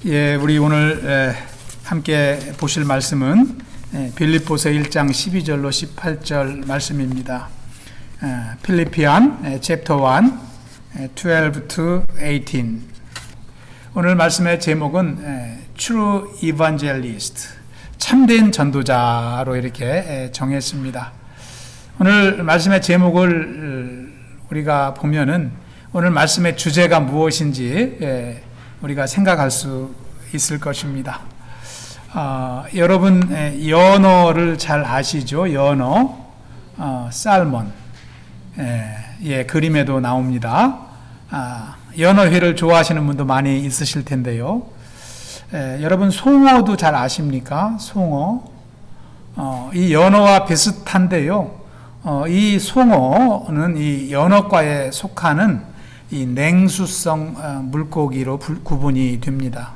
예, 우리 오늘 함께 보실 말씀은 빌립보서 1장 12절로 18절 말씀입니다. 필리피안 챕터 1, 12 to 18. 오늘 말씀의 제목은 True Evangelist, 참된 전도자로 이렇게 정했습니다. 오늘 말씀의 제목을 우리가 보면은 오늘 말씀의 주제가 무엇인지 우리가 생각할 수 있을 것입니다. 여러분 연어를 잘 아시죠? 연어, 살몬, 그림에도 나옵니다. 연어회를 좋아하시는 분도 많이 있으실 텐데요. 여러분 송어도 잘 아십니까? 송어. 이 연어와 비슷한데요. 이 송어는 이 연어과에 속하는 이 냉수성 물고기로 구분이 됩니다.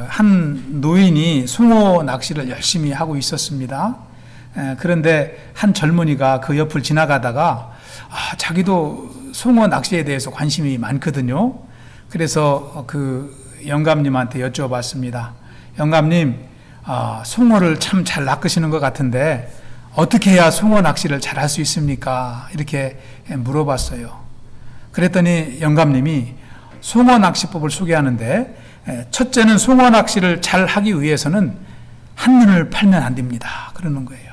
한 노인이 송어 낚시를 열심히 하고 있었습니다. 그런데 한 젊은이가 그 옆을 지나가다가 자기도 송어 낚시에 대해서 관심이 많거든요. 그래서 그 영감님한테 여쭤봤습니다. 영감님, 송어를 참 잘 낚으시는 것 같은데 어떻게 해야 송어 낚시를 잘 할 수 있습니까? 이렇게 물어봤어요. 그랬더니 영감님이 송어 낚시법을 소개하는데 첫째는 송어 낚시를 잘 하기 위해서는 한눈을 팔면 안 됩니다. 그러는 거예요.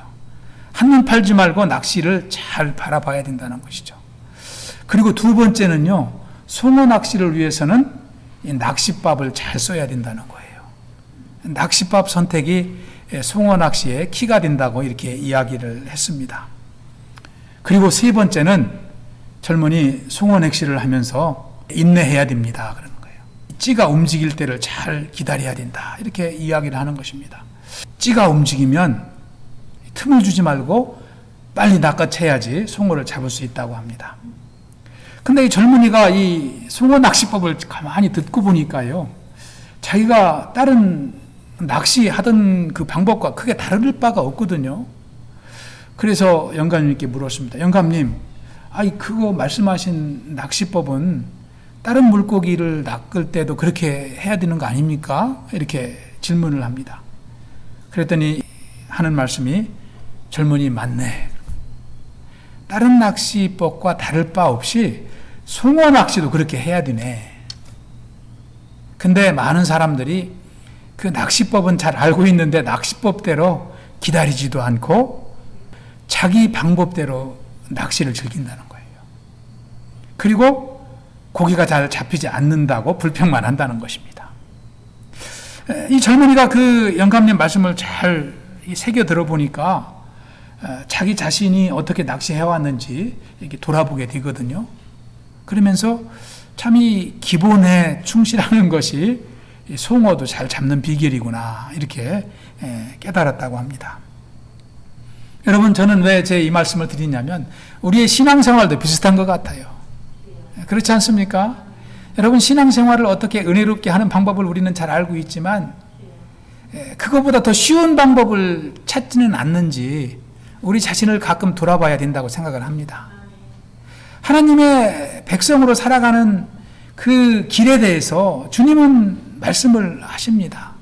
한눈 팔지 말고 낚시를 잘 바라봐야 된다는 것이죠. 그리고 두 번째는요, 송어 낚시를 위해서는 이 낚싯밥을 잘 써야 된다는 거예요. 낚싯밥 선택이 송어 낚시의 키가 된다고 이렇게 이야기를 했습니다. 그리고 세 번째는 젊은이 송어 낚시를 하면서 인내해야 됩니다. 그러는 거예요. 찌가 움직일 때를 잘 기다려야 된다. 이렇게 이야기를 하는 것입니다. 찌가 움직이면 틈을 주지 말고 빨리 낚아채야지 송어를 잡을 수 있다고 합니다. 근데 이 젊은이가 이 송어 낚시법을 가만히 듣고 보니까요, 자기가 다른 낚시하던 그 방법과 크게 다를 바가 없거든요. 그래서 영감님께 물었습니다. 영감님, 그거 말씀하신 낚시법은 다른 물고기를 낚을 때도 그렇게 해야 되는 거 아닙니까? 이렇게 질문을 합니다. 그랬더니 하는 말씀이, 젊은이 맞네. 다른 낚시법과 다를 바 없이 송어 낚시도 그렇게 해야 되네. 근데 많은 사람들이 그 낚시법은 잘 알고 있는데 낚시법대로 기다리지도 않고 자기 방법대로 낚시를 즐긴다는 거예요. 그리고 고기가 잘 잡히지 않는다고 불평만 한다는 것입니다. 이 젊은이가 그 영감님 말씀을 잘 새겨 들어보니까 자기 자신이 어떻게 낚시해왔는지 이렇게 돌아보게 되거든요. 그러면서 참 이 기본에 충실하는 것이 송어도 잘 잡는 비결이구나 이렇게 깨달았다고 합니다. 여러분, 저는 왜 제 이 말씀을 드리냐면 우리의 신앙생활도 비슷한 것 같아요. 그렇지 않습니까? 여러분, 신앙생활을 어떻게 은혜롭게 하는 방법을 우리는 잘 알고 있지만 그것보다 더 쉬운 방법을 찾지는 않는지 우리 자신을 가끔 돌아봐야 된다고 생각을 합니다. 하나님의 백성으로 살아가는 그 길에 대해서 주님은 말씀을 하십니다.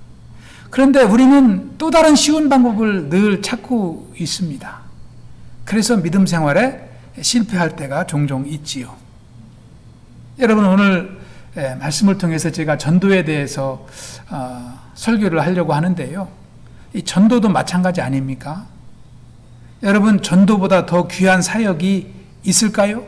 그런데 우리는 또 다른 쉬운 방법을 늘 찾고 있습니다. 그래서 믿음 생활에 실패할 때가 종종 있지요. 여러분, 오늘 말씀을 통해서 제가 전도에 대해서 설교를 하려고 하는데요. 이 전도도 마찬가지 아닙니까? 여러분, 전도보다 더 귀한 사역이 있을까요?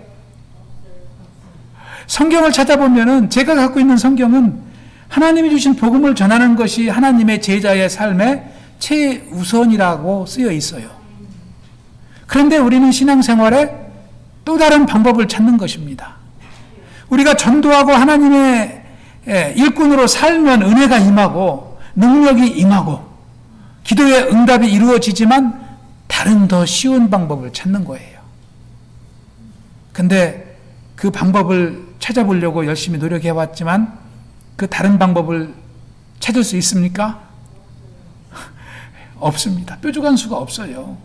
성경을 찾아보면은 제가 갖고 있는 성경은 하나님이 주신 복음을 전하는 것이 하나님의 제자의 삶의 최우선이라고 쓰여 있어요. 그런데 우리는 신앙생활에 또 다른 방법을 찾는 것입니다. 우리가 전도하고 하나님의 일꾼으로 살면 은혜가 임하고 능력이 임하고 기도의 응답이 이루어지지만 다른 더 쉬운 방법을 찾는 거예요. 근데 그 방법을 찾아보려고 열심히 노력해왔지만 그 다른 방법을 찾을 수 있습니까? 없습니다. 뾰족한 수가 없어요.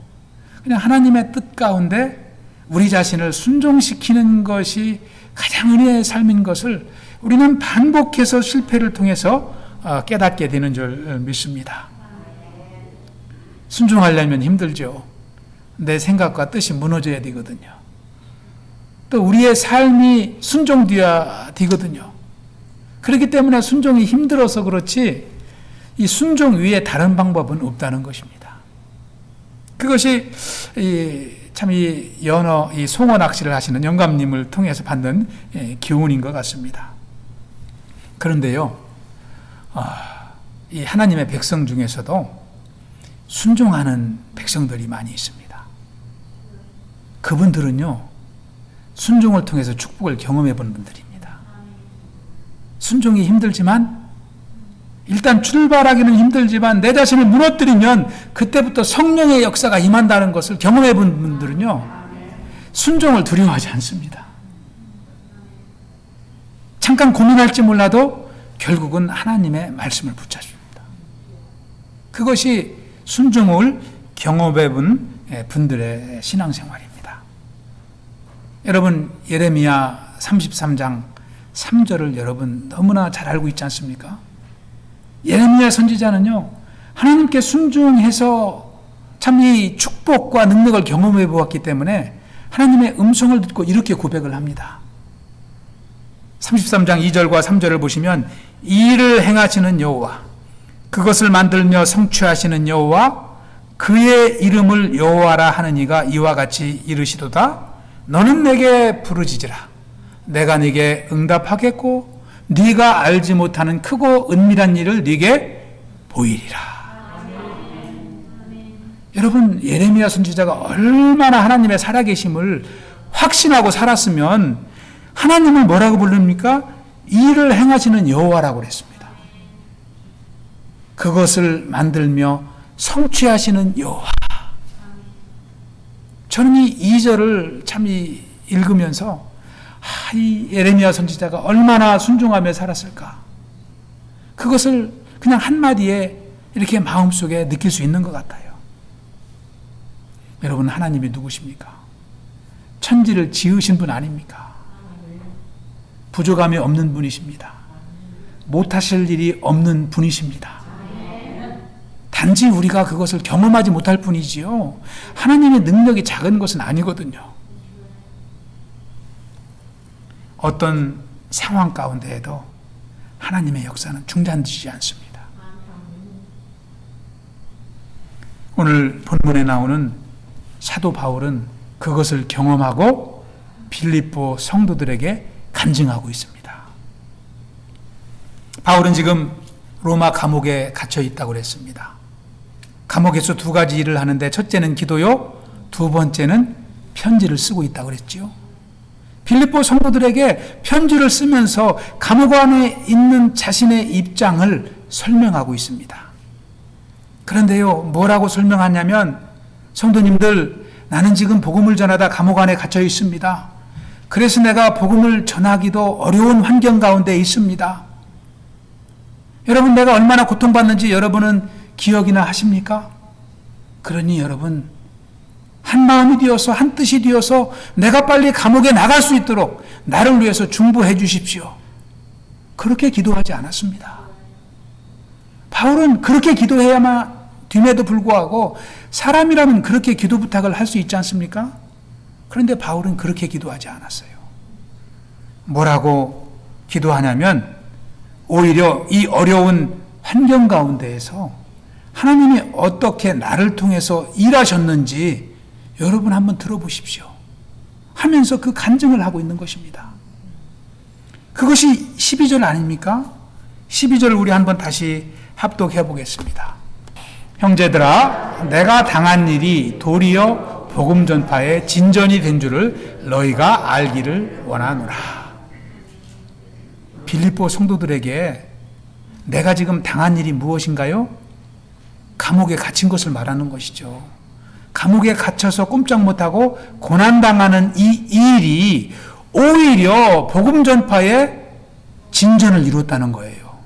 그냥 하나님의 뜻 가운데 우리 자신을 순종시키는 것이 가장 은혜의 삶인 것을 우리는 반복해서 실패를 통해서 깨닫게 되는 줄 믿습니다. 순종하려면 힘들죠. 내 생각과 뜻이 무너져야 되거든요. 또 우리의 삶이 순종되어야 되거든요. 그렇기 때문에 순종이 힘들어서 그렇지 이 순종 위에 다른 방법은 없다는 것입니다. 그것이 참 이 연어, 이 송어 낚시를 하시는 영감님을 통해서 받는 교훈인 것 같습니다. 그런데요, 이 하나님의 백성 중에서도 순종하는 백성들이 많이 있습니다. 그분들은요, 순종을 통해서 축복을 경험해 본 분들입니다. 순종이 힘들지만, 일단 출발하기는 힘들지만 내 자신을 무너뜨리면 그때부터 성령의 역사가 임한다는 것을 경험해 본 분들은요, 순종을 두려워하지 않습니다. 잠깐 고민할지 몰라도 결국은 하나님의 말씀을 붙잡습니다. 그것이 순종을 경험해 본 분들의 신앙생활입니다. 여러분, 예레미야 33장 3절을 여러분 너무나 잘 알고 있지 않습니까? 예레미야 선지자는요, 하나님께 순종해서 참 이 축복과 능력을 경험해 보았기 때문에 하나님의 음성을 듣고 이렇게 고백을 합니다. 33장 2절과 3절을 보시면, 이 일을 행하시는 여호와, 그것을 만들며 성취하시는 여호와, 그의 이름을 여호와라 하는 이가 이와 같이 이르시도다. 너는 내게 부르짖으라. 내가 네게 응답하겠고 네가 알지 못하는 크고 은밀한 일을 네게 보이리라. 여러분, 예레미야 선지자가 얼마나 하나님의 살아계심을 확신하고 살았으면 하나님을 뭐라고 부릅니까? 이 일을 행하시는 여호와라고 그랬습니다. 그것을 만들며 성취하시는 여호와. 저는 이 2절을 참 읽으면서 이 예레미야 선지자가 얼마나 순종하며 살았을까? 그것을 그냥 한마디에 이렇게 마음속에 느낄 수 있는 것 같아요. 여러분, 하나님이 누구십니까? 천지를 지으신 분 아닙니까? 부족함이 없는 분이십니다. 못하실 일이 없는 분이십니다. 단지 우리가 그것을 경험하지 못할 뿐이지요, 하나님의 능력이 작은 것은 아니거든요. 어떤 상황 가운데에도 하나님의 역사는 중단되지 않습니다. 오늘 본문에 나오는 사도 바울은 그것을 경험하고 빌립보 성도들에게 간증하고 있습니다. 바울은 지금 로마 감옥에 갇혀 있다고 그랬습니다. 감옥에서 두 가지 일을 하는데, 첫째는 기도요, 두 번째는 편지를 쓰고 있다고 그랬죠. 빌립보 성도들에게 편지를 쓰면서 감옥 안에 있는 자신의 입장을 설명하고 있습니다. 그런데요, 뭐라고 설명하냐면, 성도님들, 나는 지금 복음을 전하다 감옥 안에 갇혀 있습니다. 그래서 내가 복음을 전하기도 어려운 환경 가운데 있습니다. 여러분, 내가 얼마나 고통받는지 여러분은 기억이나 하십니까? 그러니 여러분, 한 마음이 되어서, 한 뜻이 되어서 내가 빨리 감옥에 나갈 수 있도록 나를 위해서 중보해 주십시오. 그렇게 기도하지 않았습니다. 바울은 그렇게 기도해야만 됨에도 불구하고 사람이라면 그렇게 기도 부탁을 할 수 있지 않습니까? 그런데 바울은 그렇게 기도하지 않았어요. 뭐라고 기도하냐면, 오히려 이 어려운 환경 가운데에서 하나님이 어떻게 나를 통해서 일하셨는지 여러분 한번 들어보십시오 하면서 그 간증을 하고 있는 것입니다. 그것이 12절 아닙니까? 12절을 우리 한번 다시 합독해 보겠습니다. 형제들아, 내가 당한 일이 도리어 복음 전파의 진전이 된 줄을 너희가 알기를 원하노라. 빌립보 성도들에게 내가 지금 당한 일이 무엇인가요? 감옥에 갇힌 것을 말하는 것이죠. 감옥에 갇혀서 꼼짝 못하고 고난당하는 이 일이 오히려 복음 전파의 진전을 이뤘다는 거예요.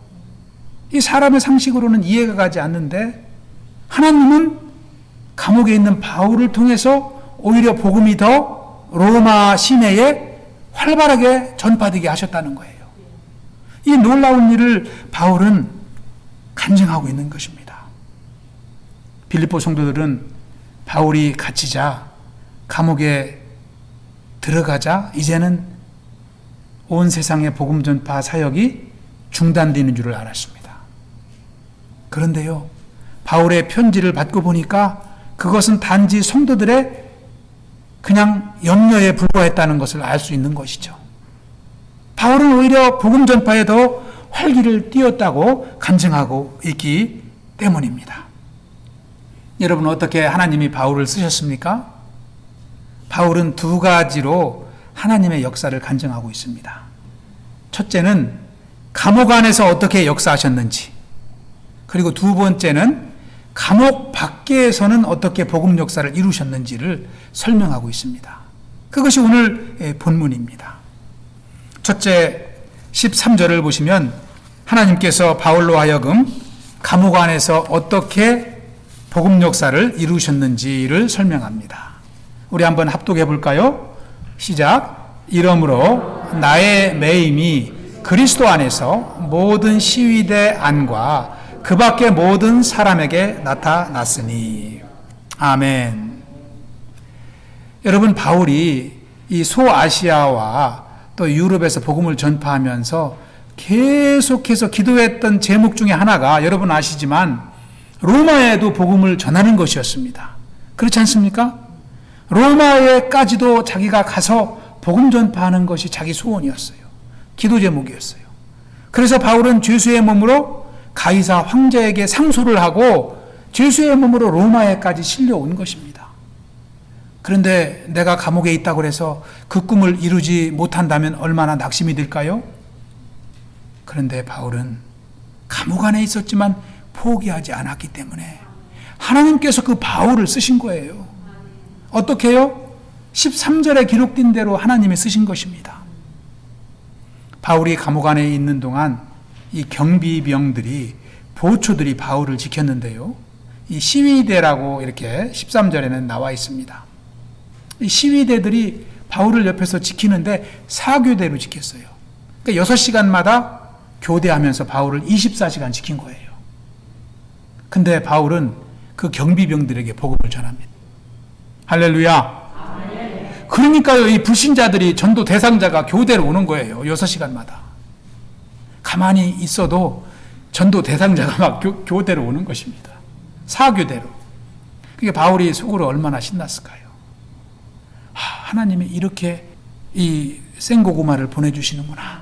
이 사람의 상식으로는 이해가 가지 않는데, 하나님은 감옥에 있는 바울을 통해서 오히려 복음이 더 로마 시내에 활발하게 전파되게 하셨다는 거예요. 이 놀라운 일을 바울은 간증하고 있는 것입니다. 빌립보 성도들은 바울이 갇히자, 감옥에 들어가자 이제는 온 세상의 복음 전파 사역이 중단되는 줄을 알았습니다. 그런데요, 바울의 편지를 받고 보니까 그것은 단지 성도들의 그냥 염려에 불과했다는 것을 알 수 있는 것이죠. 바울은 오히려 복음 전파에 더 활기를 띄웠다고 간증하고 있기 때문입니다. 여러분, 어떻게 하나님이 바울을 쓰셨습니까? 바울은 두 가지로 하나님의 역사를 간증하고 있습니다. 첫째는 감옥 안에서 어떻게 역사하셨는지, 그리고 두 번째는 감옥 밖에서는 어떻게 복음 역사를 이루셨는지를 설명하고 있습니다. 그것이 오늘 본문입니다. 첫째 13절을 보시면 하나님께서 바울로 하여금 감옥 안에서 어떻게 복음 역사를 이루셨는지를 설명합니다. 우리 한번 합독해 볼까요? 시작. 이러므로 나의 매임이 그리스도 안에서 모든 시위대 안과 그 밖의 모든 사람에게 나타났으니. 아멘. 여러분, 바울이 이 소아시아와 또 유럽에서 복음을 전파하면서 계속해서 기도했던 제목 중에 하나가 여러분 아시지만 로마에도 복음을 전하는 것이었습니다. 그렇지 않습니까? 로마에까지도 자기가 가서 복음 전파하는 것이 자기 소원이었어요. 기도 제목이었어요. 그래서 바울은 죄수의 몸으로 가이사 황제에게 상소를 하고 죄수의 몸으로 로마에까지 실려온 것입니다. 그런데 내가 감옥에 있다고 해서 그 꿈을 이루지 못한다면 얼마나 낙심이 들까요? 그런데 바울은 감옥 안에 있었지만 포기하지 않았기 때문에 하나님께서 그 바울을 쓰신 거예요. 어떻게 해요? 13절에 기록된 대로 하나님이 쓰신 것입니다. 바울이 감옥 안에 있는 동안 이 경비병들이, 보초들이 바울을 지켰는데요. 이 시위대라고 이렇게 13절에는 나와 있습니다. 이 시위대들이 바울을 옆에서 지키는데 4교대로 지켰어요. 그러니까 6시간마다 교대하면서 바울을 24시간 지킨 거예요. 근데 바울은 그 경비병들에게 복음을 전합니다. 할렐루야. 그러니까요, 이 불신자들이 전도 대상자가 교대로 오는 거예요. 6시간마다. 가만히 있어도 전도 대상자가 막 교대로 오는 것입니다. 4교대로. 그게 바울이 속으로 얼마나 신났을까요? 하나님이 이렇게 이 생고구마를 보내주시는구나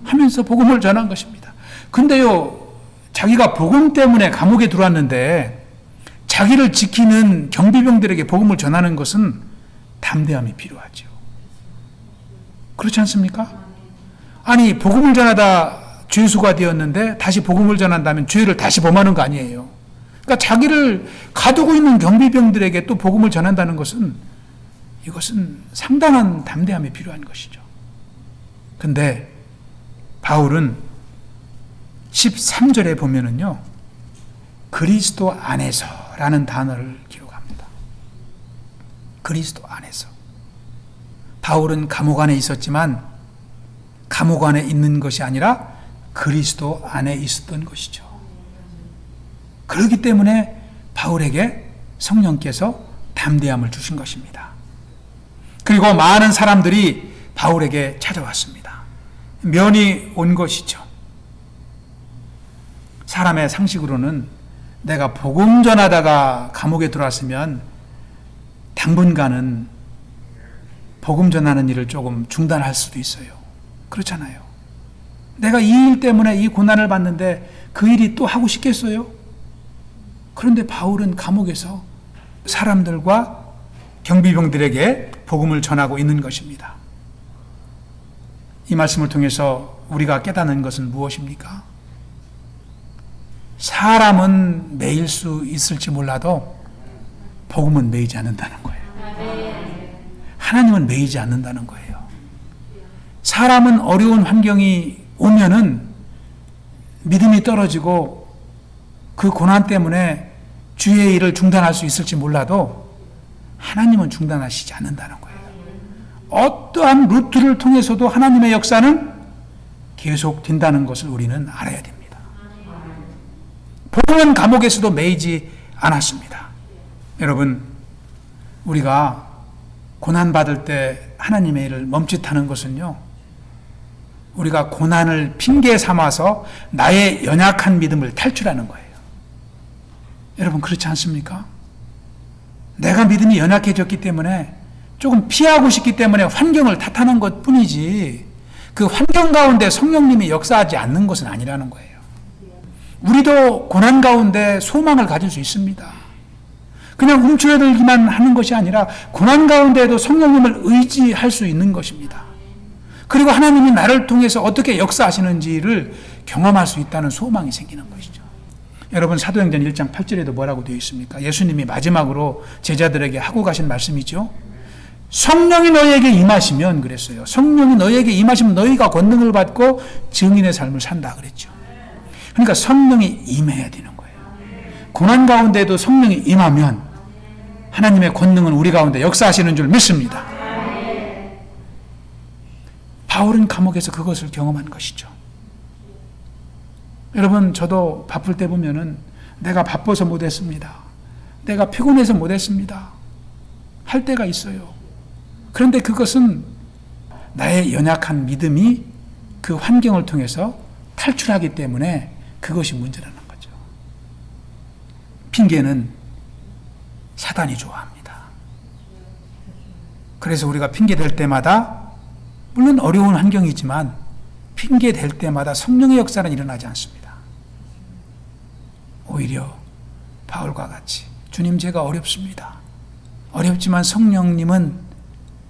하면서 복음을 전한 것입니다. 근데요, 자기가 복음 때문에 감옥에 들어왔는데 자기를 지키는 경비병들에게 복음을 전하는 것은 담대함이 필요하죠. 그렇지 않습니까? 아니, 복음을 전하다 죄수가 되었는데 다시 복음을 전한다면 죄를 다시 범하는 거 아니에요. 그러니까 자기를 가두고 있는 경비병들에게 또 복음을 전한다는 것은, 이것은 상당한 담대함이 필요한 것이죠. 근데 바울은 13절에 보면은요, 그리스도 안에서라는 단어를 기록합니다. 그리스도 안에서. 바울은 감옥 안에 있었지만 감옥 안에 있는 것이 아니라 그리스도 안에 있었던 것이죠. 그렇기 때문에 바울에게 성령께서 담대함을 주신 것입니다. 그리고 많은 사람들이 바울에게 찾아왔습니다. 면이 온 것이죠. 사람의 상식으로는 내가 복음 전하다가 감옥에 들어왔으면 당분간은 복음 전하는 일을 조금 중단할 수도 있어요. 그렇잖아요. 내가 이 일 때문에 이 고난을 받는데 그 일이 또 하고 싶겠어요? 그런데 바울은 감옥에서 사람들과 경비병들에게 복음을 전하고 있는 것입니다. 이 말씀을 통해서 우리가 깨닫는 것은 무엇입니까? 사람은 매일 수 있을지 몰라도 복음은 매이지 않는다는 거예요. 하나님은 매이지 않는다는 거예요. 사람은 어려운 환경이 오면은 믿음이 떨어지고 그 고난 때문에 주의 일을 중단할 수 있을지 몰라도 하나님은 중단하시지 않는다는 거예요. 어떠한 루트를 통해서도 하나님의 역사는 계속된다는 것을 우리는 알아야 됩니다. 복음은 감옥에서도 매이지 않았습니다. 여러분, 우리가 고난받을 때 하나님의 일을 멈칫하는 것은요, 우리가 고난을 핑계 삼아서 나의 연약한 믿음을 탈출하는 거예요. 여러분, 그렇지 않습니까? 내가 믿음이 연약해졌기 때문에 조금 피하고 싶기 때문에 환경을 탓하는 것 뿐이지, 그 환경 가운데 성령님이 역사하지 않는 것은 아니라는 거예요. 우리도 고난 가운데 소망을 가질 수 있습니다. 그냥 움츠러들기만 하는 것이 아니라 고난 가운데에도 성령님을 의지할 수 있는 것입니다. 그리고 하나님이 나를 통해서 어떻게 역사하시는지를 경험할 수 있다는 소망이 생기는 것이죠. 여러분, 사도행전 1장 8절에도 뭐라고 되어 있습니까? 예수님이 마지막으로 제자들에게 하고 가신 말씀이죠. 성령이 너희에게 임하시면, 그랬어요. 성령이 너희에게 임하시면 너희가 권능을 받고 증인의 삶을 산다 그랬죠. 그러니까 성령이 임해야 되는 거예요. 고난 가운데도 성령이 임하면 하나님의 권능은 우리 가운데 역사하시는 줄 믿습니다. 바울은 감옥에서 그것을 경험한 것이죠. 여러분, 저도 바쁠 때 보면은 내가 바빠서 못했습니다. 내가 피곤해서 못했습니다. 할 때가 있어요. 그런데 그것은 나의 연약한 믿음이 그 환경을 통해서 탈출하기 때문에 그것이 문제라는 거죠. 핑계는 사단이 좋아합니다. 그래서 우리가 핑계 댈 때마다, 물론 어려운 환경이지만 핑계 댈 때마다 성령의 역사는 일어나지 않습니다. 오히려 바울과 같이, 주님, 제가 어렵습니다. 어렵지만 성령님은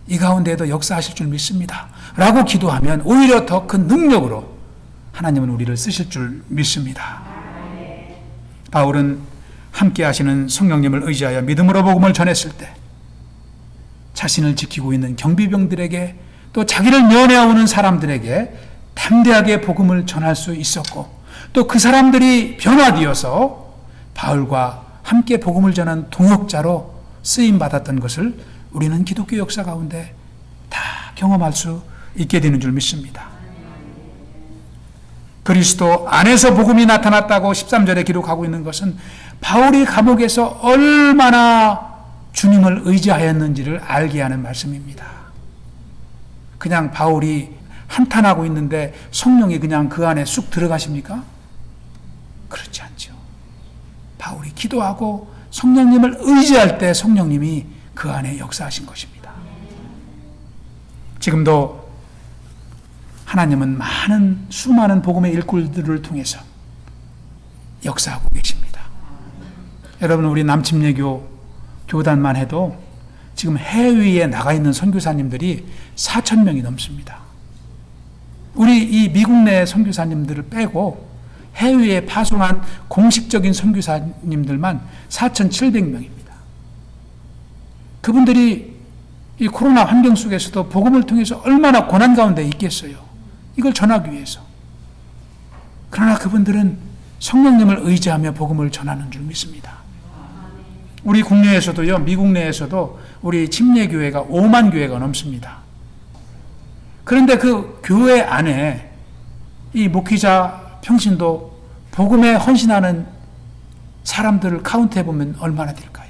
이 가운데에도 역사하실 줄 믿습니다 라고 기도하면 오히려 더 큰 능력으로 하나님은 우리를 쓰실 줄 믿습니다. 바울은 함께 하시는 성령님을 의지하여 믿음으로 복음을 전했을 때 자신을 지키고 있는 경비병들에게, 또 자기를 면회하오는 사람들에게 담대하게 복음을 전할 수 있었고, 또 그 사람들이 변화되어서 바울과 함께 복음을 전한 동역자로 쓰임받았던 것을 우리는 기독교 역사 가운데 다 경험할 수 있게 되는 줄 믿습니다. 그리스도 안에서 복음이 나타났다고 13절에 기록하고 있는 것은 바울이 감옥에서 얼마나 주님을 의지하였는지를 알게 하는 말씀입니다. 그냥 바울이 한탄하고 있는데 성령이 그냥 그 안에 쑥 들어가십니까? 그렇지 않죠. 바울이 기도하고 성령님을 의지할 때 성령님이 그 안에 역사하신 것입니다. 지금도 하나님은 수많은 복음의 일꾼들을 통해서 역사하고 계십니다. 여러분, 우리 남침예교 교단만 해도 지금 해외에 나가 있는 선교사님들이 4,000명이 넘습니다. 우리 이 미국 내 선교사님들을 빼고 해외에 파송한 공식적인 선교사님들만 4,700명입니다. 그분들이 이 코로나 환경 속에서도 복음을 통해서 얼마나 고난 가운데 있겠어요. 이걸 전하기 위해서. 그러나 그분들은 성령님을 의지하며 복음을 전하는 줄 믿습니다. 우리 국내에서도요, 미국 내에서도 우리 침례교회가 5만 교회가 넘습니다. 그런데 그 교회 안에 이 목회자 평신도 복음에 헌신하는 사람들을 카운트해 보면 얼마나 될까요?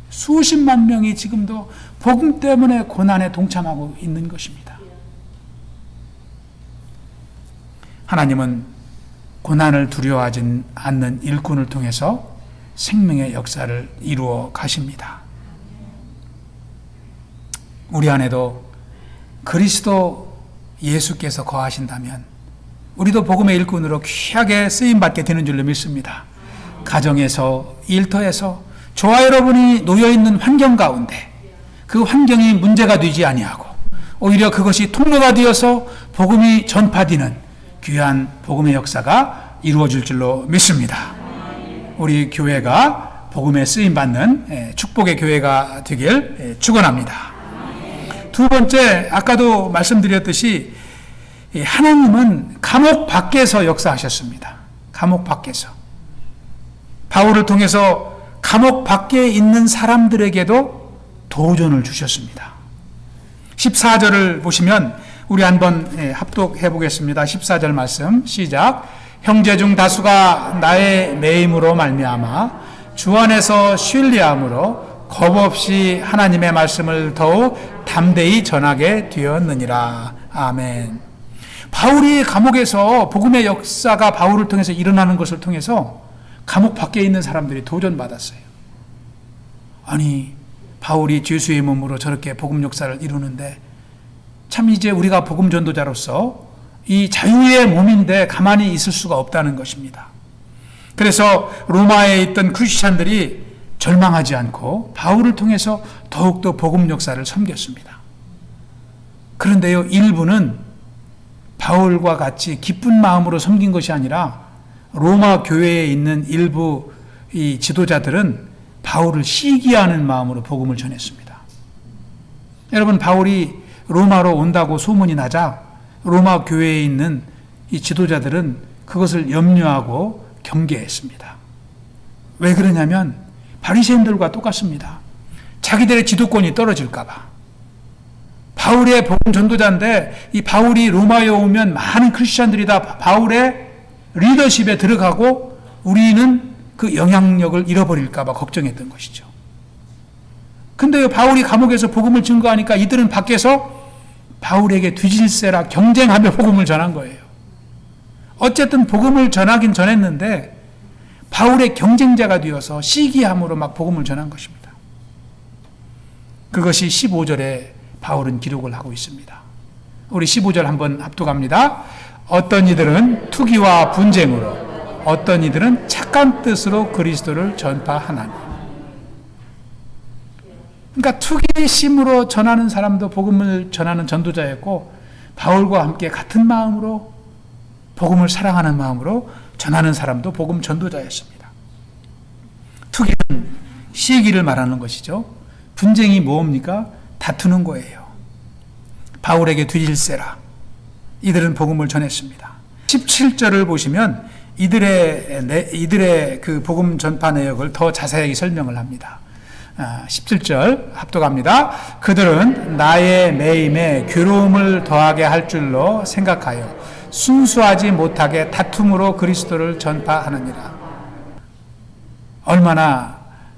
수십만 명이 지금도 복음 때문에 고난에 동참하고 있는 것입니다. 하나님은 고난을 두려워하지 않는 일꾼을 통해서 생명의 역사를 이루어 가십니다. 우리 안에도 그리스도 예수께서 거하신다면 우리도 복음의 일꾼으로 귀하게 쓰임받게 되는 줄로 믿습니다. 가정에서, 일터에서 저와 여러분이 놓여있는 환경 가운데 그 환경이 문제가 되지 아니하고 오히려 그것이 통로가 되어서 복음이 전파되는 귀한 복음의 역사가 이루어질 줄로 믿습니다. 우리 교회가 복음에 쓰임받는 축복의 교회가 되길 축원합니다. 두 번째, 아까도 말씀드렸듯이 하나님은 감옥 밖에서 역사하셨습니다. 감옥 밖에서. 바울을 통해서 감옥 밖에 있는 사람들에게도 도전을 주셨습니다. 14절을 보시면 우리 한번 합독해 보겠습니다. 14절 말씀 시작. 형제 중 다수가 나의 매임으로 말미암아 주 안에서 신뢰함으로 겁없이 하나님의 말씀을 더욱 담대히 전하게 되었느니라. 아멘. 바울이 감옥에서 복음의 역사가 바울을 통해서 일어나는 것을 통해서 감옥 밖에 있는 사람들이 도전받았어요. 아니, 바울이 죄수의 몸으로 저렇게 복음 역사를 이루는데 참 이제 우리가 복음 전도자로서 이 자유의 몸인데 가만히 있을 수가 없다는 것입니다. 그래서 로마에 있던 크리스찬들이 절망하지 않고 바울을 통해서 더욱더 복음 역사를 섬겼습니다. 그런데요, 일부는 바울과 같이 기쁜 마음으로 섬긴 것이 아니라 로마 교회에 있는 일부 이 지도자들은 바울을 시기하는 마음으로 복음을 전했습니다. 여러분, 바울이 로마로 온다고 소문이 나자 로마 교회에 있는 이 지도자들은 그것을 염려하고 경계했습니다. 왜 그러냐면 바리새인들과 똑같습니다. 자기들의 지도권이 떨어질까 봐. 바울의 복음 전도자인데 이 바울이 로마에 오면 많은 크리스천들이 다 바울의 리더십에 들어가고 우리는 그 영향력을 잃어버릴까 봐 걱정했던 것이죠. 근데 바울이 감옥에서 복음을 증거하니까 이들은 밖에서 바울에게 뒤질세라 경쟁하며 복음을 전한 거예요. 어쨌든 복음을 전하긴 전했는데 바울의 경쟁자가 되어서 시기함으로 막 복음을 전한 것입니다. 그것이 15절에 바울은 기록을 하고 있습니다. 우리 15절 한번 합독합니다. 어떤 이들은 투기와 분쟁으로, 어떤 이들은 착한 뜻으로 그리스도를 전파하나니. 그러니까 투기심으로 전하는 사람도 복음을 전하는 전도자였고 바울과 함께 같은 마음으로 복음을 사랑하는 마음으로 전하는 사람도 복음 전도자였습니다. 투기는 시기를 말하는 것이죠. 분쟁이 뭡니까? 다투는 거예요. 바울에게 뒤질세라. 이들은 복음을 전했습니다. 17절을 보시면 이들의 그 복음 전파 내역을 더 자세하게 설명을 합니다. 17절 합독합니다. 그들은 나의 매임에 괴로움을 더하게 할 줄로 생각하여 순수하지 못하게 다툼으로 그리스도를 전파하느니라. 얼마나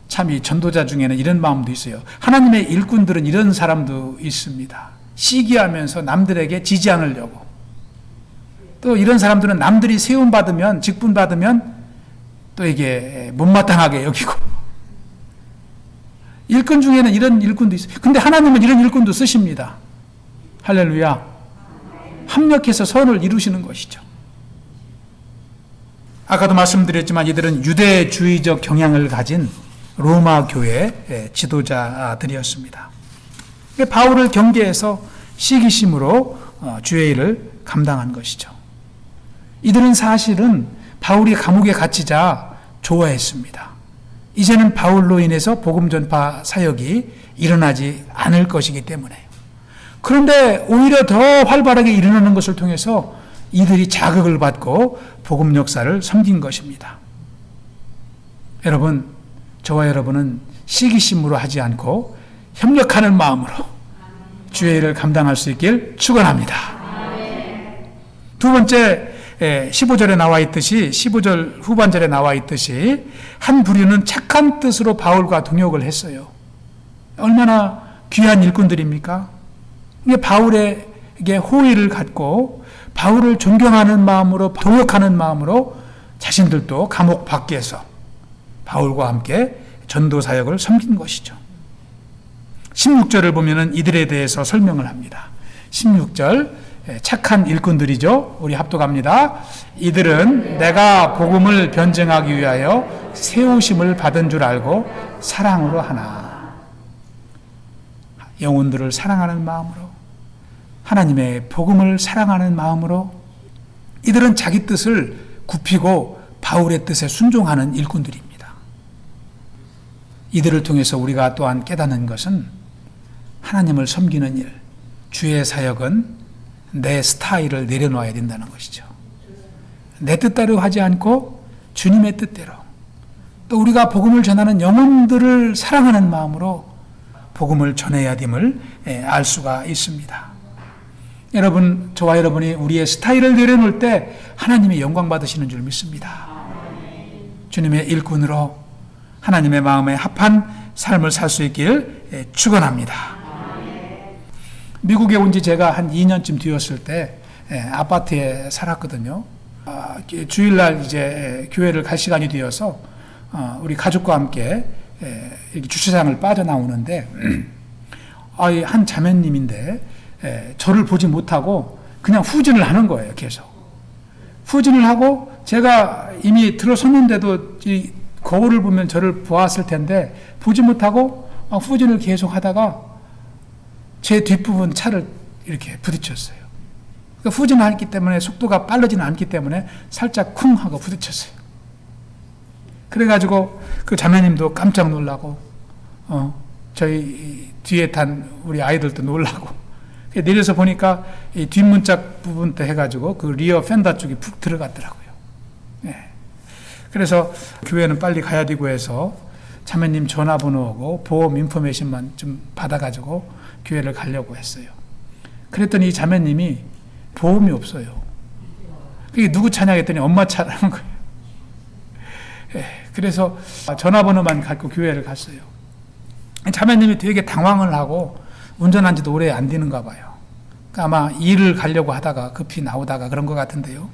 참 이 전도자 중에는 이런 마음도 있어요. 하나님의 일꾼들은 이런 사람도 있습니다. 시기하면서 남들에게 지지 않으려고. 또 이런 사람들은 남들이 세움받으면, 직분받으면 또 이게 못마땅하게 여기고. 일꾼 중에는 이런 일꾼도 있어요. 근데 하나님은 이런 일꾼도 쓰십니다. 할렐루야. 합력해서 선을 이루시는 것이죠. 아까도 말씀드렸지만 이들은 유대주의적 경향을 가진 로마 교회 지도자들이었습니다. 바울을 경계해서 시기심으로 주의 일을 감당한 것이죠. 이들은 사실은 바울이 감옥에 갇히자 좋아했습니다. 이제는 바울로 인해서 복음 전파 사역이 일어나지 않을 것이기 때문에. 그런데 오히려 더 활발하게 일어나는 것을 통해서 이들이 자극을 받고 복음 역사를 섬긴 것입니다. 여러분, 저와 여러분은 시기심으로 하지 않고 협력하는 마음으로 주의 일을 감당할 수 있길 축원합니다. 두 번째, 15절에 나와 있듯이 15절 후반절에 나와 있듯이 한 부류는 착한 뜻으로 바울과 동역을 했어요. 얼마나 귀한 일꾼들입니까? 바울에게 호의를 갖고 바울을 존경하는 마음으로 동역하는 마음으로 자신들도 감옥 밖에서 바울과 함께 전도 사역을 섬긴 것이죠. 16절을 보면은 이들에 대해서 설명을 합니다. 16절 착한 일꾼들이죠. 우리 합독합니다. 이들은 내가 복음을 변증하기 위하여 세우심을 받은 줄 알고 사랑으로 하나. 영혼들을 사랑하는 마음으로, 하나님의 복음을 사랑하는 마음으로 이들은 자기 뜻을 굽히고 바울의 뜻에 순종하는 일꾼들입니다. 이들을 통해서 우리가 또한 깨닫는 것은 하나님을 섬기는 일, 주의 사역은 내 스타일을 내려놓아야 된다는 것이죠. 내 뜻대로 하지 않고 주님의 뜻대로, 또 우리가 복음을 전하는 영혼들을 사랑하는 마음으로 복음을 전해야 됨을 알 수가 있습니다. 여러분, 저와 여러분이 우리의 스타일을 내려놓을 때 하나님이 영광 받으시는 줄 믿습니다. 주님의 일꾼으로 하나님의 마음에 합한 삶을 살 수 있길 축원합니다. 미국에 온 지 제가 한 2년쯤 되었을 때 아파트에 살았거든요. 주일날 이제 교회를 갈 시간이 되어서 우리 가족과 함께 이렇게 주차장을 빠져나오는데 한 자매님인데 저를 보지 못하고 그냥 후진을 하는 거예요. 계속 후진을 하고 제가 이미 들어섰는데도 이 거울을 보면 저를 보았을 텐데 보지 못하고 후진을 계속 하다가 제 뒷부분 차를 이렇게 부딪혔어요. 그러니까 후진을 했기 때문에 속도가 빠르지는 않기 때문에 살짝 쿵 하고 부딪혔어요. 그래가지고 그 자매님도 깜짝 놀라고 저희 뒤에 탄 우리 아이들도 놀라고 내려서 보니까 이 뒷문짝 부분도 해가지고 그 리어 펜더 쪽이 푹 들어갔더라고요. 그래서 교회는 빨리 가야 되고 해서 자매님 전화번호하고 보험 인포메이션만 좀 받아가지고 교회를 가려고 했어요. 그랬더니 이 자매님이 보험이 없어요. 그게 누구 차냐 했더니 엄마 차라는 거예요. 그래서 전화번호만 갖고 교회를 갔어요. 자매님이 되게 당황을 하고 운전한 지도 오래 안 되는가 봐요. 그러니까 아마 일을 가려고 하다가 급히 나오다가 그런 것 같은데요.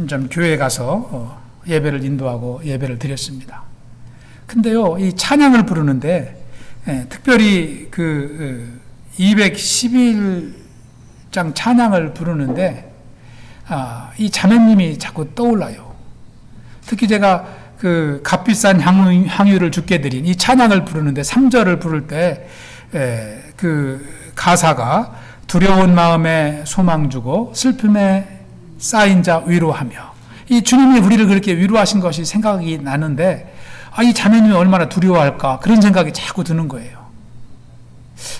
좀 교회에 가서 예배를 인도하고 예배를 드렸습니다. 근데요, 이 찬양을 부르는데 특별히 그 211장 찬양을 부르는데 이 자매님이 자꾸 떠올라요. 특히 제가 그 값비싼 향유를 주께 드린 이 찬양을 부르는데 3절을 부를 때 그 가사가 두려운 마음에 소망 주고 슬픔에 쌓인 자 위로하며, 이 주님이 우리를 그렇게 위로하신 것이 생각이 나는데 이 자매님이 얼마나 두려워할까 그런 생각이 자꾸 드는 거예요.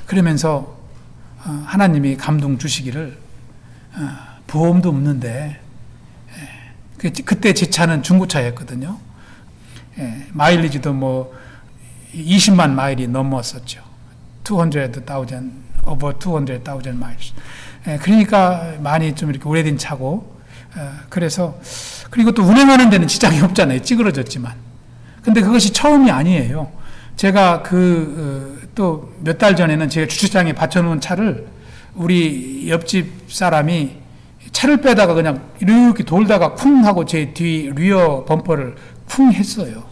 그러면서 하나님이 감동 주시기를 보험도 없는데 그때 제 차는 중고차였거든요. 마일리지도 뭐 20만 마일이 넘었었죠. 200,000 over 200,000 miles. 그러니까 많이 좀 이렇게 오래된 차고, 그래서 그리고 또 운행하는 데는 지장이 없잖아요. 찌그러졌지만. 근데 그것이 처음이 아니에요. 제가 또 몇 달 전에는 제가 주차장에 받쳐놓은 차를 우리 옆집 사람이 차를 빼다가 그냥 이렇게 돌다가 쿵 하고 제 뒤 리어 범퍼를 쿵 했어요.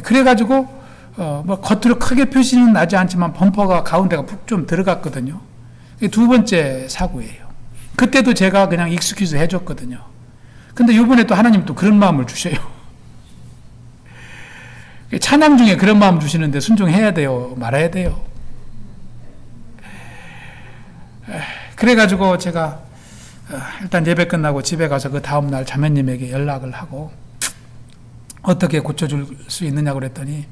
그래가지고 뭐 겉으로 크게 표시는 나지 않지만 범퍼가 가운데가 푹 좀 들어갔거든요. 두 번째 사고예요. 그때도 제가 그냥 익스큐즈 해줬거든요. 근데 이번에 또 하나님 또 그런 마음을 주셔요. 찬양 중에 그런 마음 주시는데 순종해야 돼요? 말아야 돼요? 그래가지고 제가 일단 예배 끝나고 집에 가서 그 다음날 자매님에게 연락을 하고 어떻게 고쳐줄 수 있느냐고 그랬더니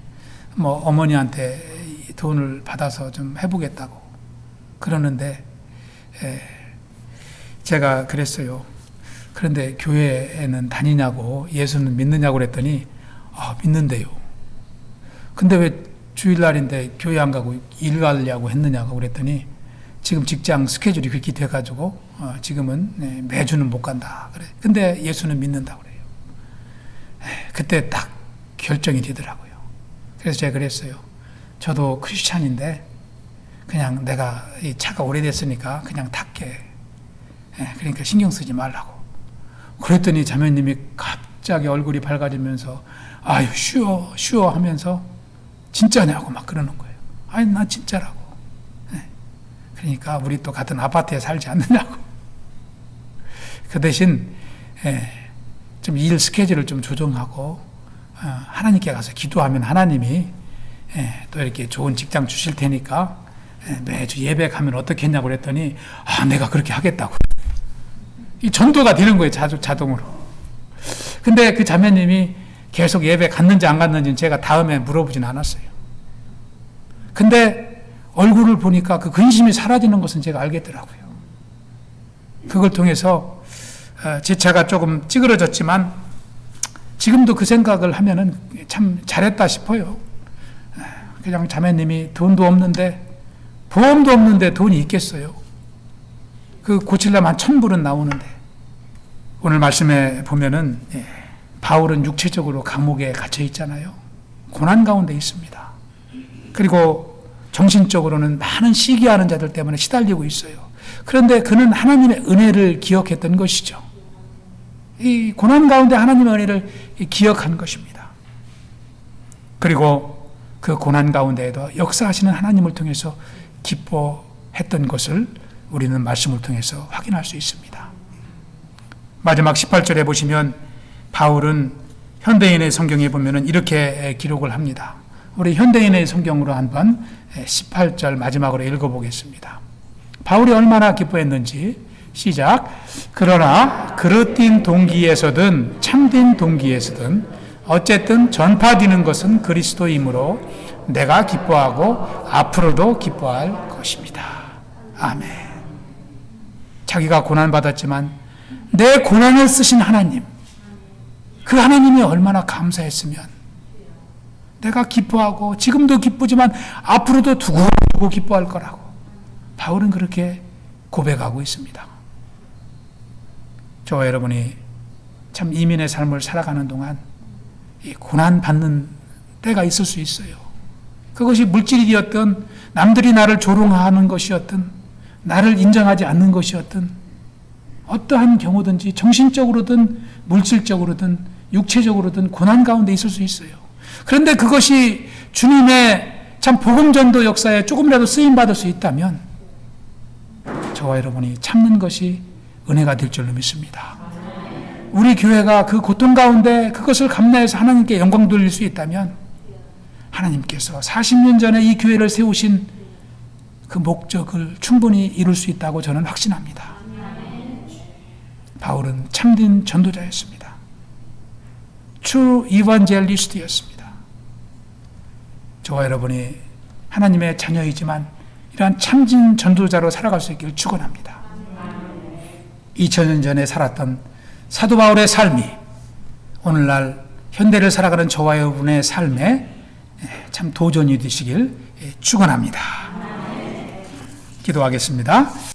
뭐 어머니한테 돈을 받아서 좀 해보겠다고 그러는데, 제가 그랬어요. 그런데 교회에는 다니냐고, 예수는 믿느냐고 그랬더니 믿는데요. 근데 왜 주일날인데 교회 안 가고 일 가려고 했느냐고 그랬더니 지금 직장 스케줄이 그렇게 돼가지고 지금은 매주는 못 간다 그래. 근데 예수는 믿는다고 그래요. 그때 딱 결정이 되더라고요. 그래서 제가 그랬어요. 저도 크리스찬인데 그냥 내가 이 차가 오래됐으니까 그냥 탈게. 그러니까 신경 쓰지 말라고. 그랬더니 자매님이 갑자기 얼굴이 밝아지면서 아유 쉬워 하면서 진짜냐고 막 그러는 거예요. 아니 나 진짜라고. 그러니까 우리 또 같은 아파트에 살지 않느냐고. 그 대신 좀 일 스케줄을 좀 조정하고 하나님께 가서 기도하면 하나님이 또 이렇게 좋은 직장 주실 테니까 매주 예배 가면 어떻겠냐고 그랬더니 내가 그렇게 하겠다고. 이 전도가 되는 거예요. 자동으로. 근데 그 자매님이 계속 예배 갔는지 안 갔는지는 제가 다음에 물어보진 않았어요. 근데 얼굴을 보니까 그 근심이 사라지는 것은 제가 알겠더라고요. 그걸 통해서 제 차가 조금 찌그러졌지만 지금도 그 생각을 하면은 참 잘했다 싶어요. 그냥 자매님이 돈도 없는데 보험도 없는데 돈이 있겠어요. 그 고치려면 한 1000불은 나오는데, 오늘 말씀에 보면은 바울은 육체적으로 감옥에 갇혀 있잖아요. 고난 가운데 있습니다. 그리고 정신적으로는 많은 시기하는 자들 때문에 시달리고 있어요. 그런데 그는 하나님의 은혜를 기억했던 것이죠. 이 고난 가운데 하나님의 은혜를 기억한 것입니다. 그리고 그 고난 가운데에도 역사하시는 하나님을 통해서 기뻐했던 것을 우리는 말씀을 통해서 확인할 수 있습니다. 마지막 18절에 보시면 바울은 현대인의 성경에 보면은 이렇게 기록을 합니다. 우리 현대인의 성경으로 한번 18절 마지막으로 읽어보겠습니다. 바울이 얼마나 기뻐했는지 시작. 그러나 그릇된 동기에서든 참된 동기에서든 어쨌든 전파되는 것은 그리스도이므로 내가 기뻐하고 앞으로도 기뻐할 것입니다. 아멘. 자기가 고난받았지만 내 고난을 쓰신 하나님, 그 하나님이 얼마나 감사했으면 내가 기뻐하고 지금도 기쁘지만 앞으로도 두고두고 기뻐할 거라고 바울은 그렇게 고백하고 있습니다. 저와 여러분이 참 이민의 삶을 살아가는 동안 이 고난받는 때가 있을 수 있어요. 그것이 물질이었든 남들이 나를 조롱하는 것이었든 나를 인정하지 않는 것이었든 어떠한 경우든지 정신적으로든 물질적으로든 육체적으로든 고난 가운데 있을 수 있어요. 그런데 그것이 주님의 참 복음전도 역사에 조금이라도 쓰임받을 수 있다면 저와 여러분이 참는 것이 은혜가 될 줄로 믿습니다. 우리 교회가 그 고통 가운데 그것을 감내해서 하나님께 영광 돌릴 수 있다면 하나님께서 40년 전에 이 교회를 세우신 그 목적을 충분히 이룰 수 있다고 저는 확신합니다. 바울은 참된 전도자였습니다. True Evangelist였습니다. 저와 여러분이 하나님의 자녀이지만 이러한 참진 전도자로 살아갈 수 있기를 축원합니다. 2000년 전에 살았던 사도 바울의 삶이 오늘날 현대를 살아가는 저와 여러분의 삶에 참 도전이 되시길 축원합니다. 기도하겠습니다.